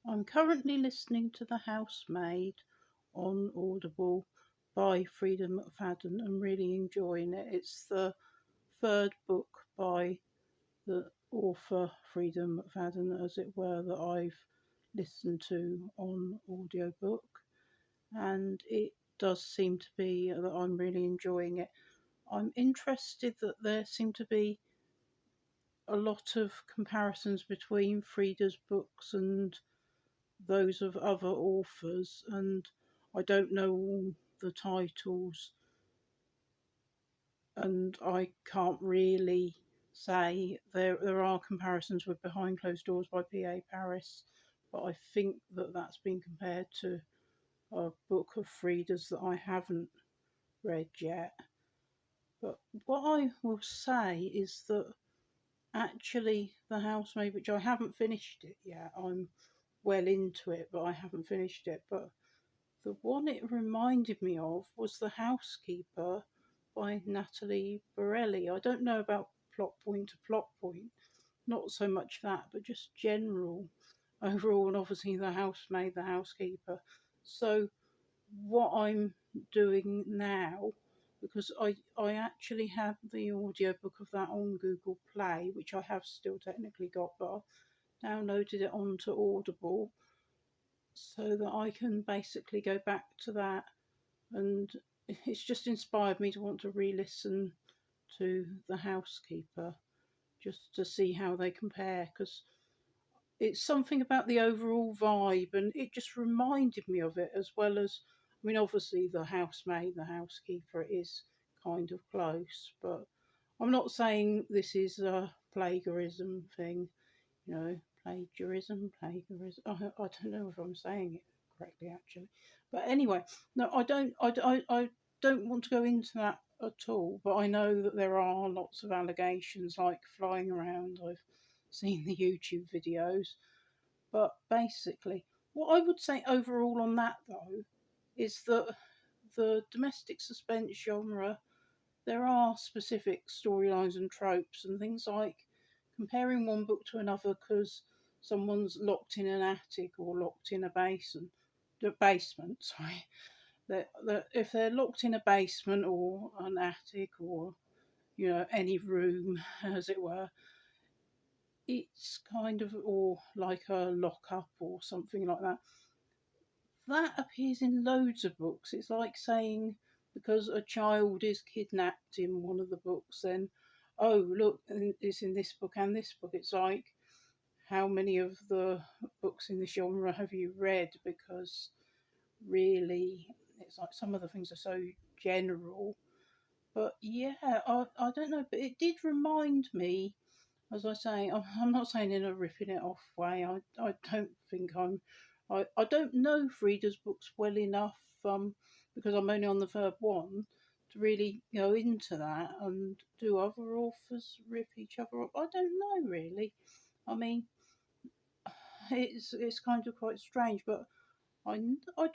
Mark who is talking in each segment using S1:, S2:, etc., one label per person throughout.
S1: I'm currently listening to The Housemaid on Audible by Freida McFadden and really enjoying it. It's the third book by the author Freida McFadden, as it were, that I've listened to on audiobook, and it does seem to be that I'm really enjoying it. I'm interested that there seem to be a lot of comparisons between Freida's books and those of other authors, and I don't know all the titles, and I can't really say. There are comparisons with Behind Closed Doors by P.A. Paris, but I think that that's been compared to a book of Freida's that I haven't read yet. But what I will say is that actually The Housemaid, which I haven't finished it yet, I'm well into it, but I haven't finished it, but the one it reminded me of was The Housekeeper by Natalie Barelli. I don't know about plot point to plot point, not so much that, but just general overall, and obviously The Housemaid, The Housekeeper. So what I'm doing now, because I actually have the audiobook of that on Google Play, which I have still technically got, but I downloaded it onto Audible so that I can basically go back to that, and it's just inspired me to want to re-listen to The Housekeeper just to see how they compare, because it's something about the overall vibe, and it just reminded me of it, as well as, I mean, obviously The Housemaid, The Housekeeper is kind of close, but I'm not saying this is a plagiarism thing, plagiarism. I don't know if I'm saying it correctly actually, but anyway, no, I don't want to go into that at all. But I know that there are lots of allegations like flying around. I've seen the YouTube videos, but basically, what I would say overall on that though is that the domestic suspense genre, there are specific storylines and tropes and things like comparing one book to another because someone's locked in an attic or locked in a basement. Sorry, that if they're locked in a basement or an attic or any room, as it were, it's kind of, or like a lockup or something like that. That appears in loads of books. It's like saying because a child is kidnapped in one of the books, then, oh, look, it's in this book and this book. It's like, how many of the books in the genre have you read? Because really, it's like some of the things are so general. But yeah, I don't know, but it did remind me, as I say, I'm not saying in a ripping it off way. I don't think I don't know Frida's books well enough, because I'm only on the third one, to really go into that. And do other authors rip each other up? I don't know really. I mean, it's kind of quite strange, but I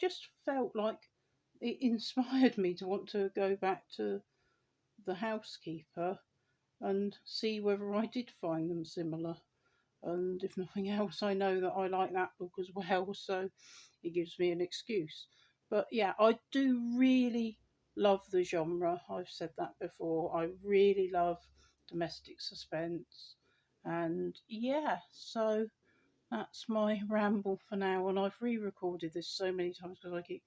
S1: just felt like it inspired me to want to go back to The Housekeeper and see whether I did find them similar. And if nothing else, I know that I like that book as well, so it gives me an excuse. But yeah, I do really love the genre. I've said that before. I really love domestic suspense. And yeah, so that's my ramble for now. And I've re recorded this so many times because I keep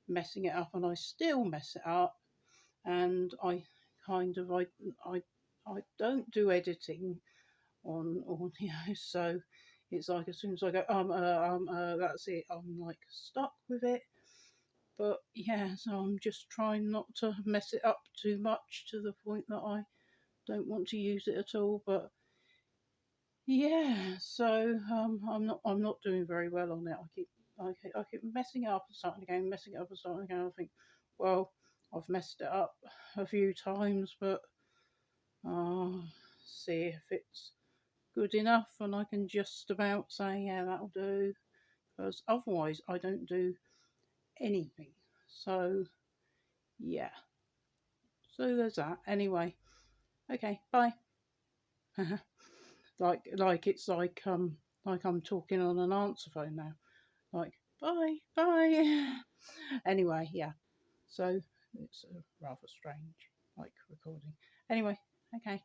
S1: messing it up and I still mess it up. And I kind of, I don't do editing on audio, so it's like as soon as I go that's it, I'm like stuck with it. But yeah, so I'm just trying not to mess it up too much to the point that I don't want to use it at all. But yeah, so I'm not doing very well on it. I keep messing it up and starting again, messing it up and starting again. I think, well, I've messed it up a few times, but I'll see if it's good enough, and I can just about say, yeah, that'll do, because otherwise I don't do anything. So, yeah. So there's that. Anyway, okay, bye. like I'm talking on an answer phone now. like, bye, bye. Anyway, yeah. So it's rather strange, like recording. Anyway, okay.